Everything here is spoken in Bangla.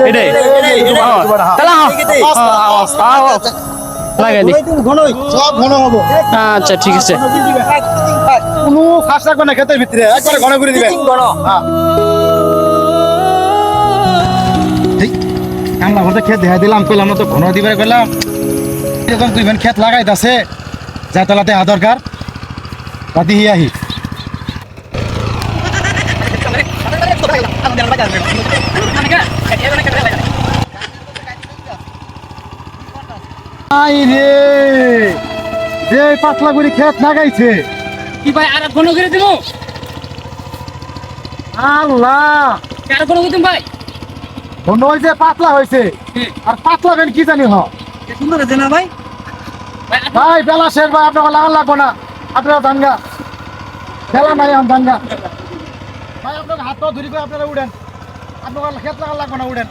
এটাই লাগাইলি সব ঘন হবো আচ্ছা ঠিক আছে কোনো ফাঁস রাখবে না ক্ষেতের ভিতরে একবারে ঘন করে দিবেন আমরা বলতে ক্ষেত দেখা দিলাম কইলাম না তো ঘন দিবার কইলাম এরকম তুই ক্ষেত লাগাইতাছে যা তলা দেখা দরকার রাতি আহি আই রে যে পাতলা করে ক্ষেত লাগাইছে কি ভাই আর ঘন করে দিব আল্লাহ আর ঘন করে দিম ভাই ঘন হয়েছে পাতলা হয়েছে আর পাতলা বেন কি জানি সুন্দর আছে না ভাই ভাই বেলা শেষ ভাই আপনাকে লাগা লাগবো না আপনারা দাঙ্গা বেলা নাই দাঙ্গা ভাই আপনাকে হাত পা ধরি করে আপনারা উঠেন আপনাকে ক্ষেত লাগা লাগবো না উঠেন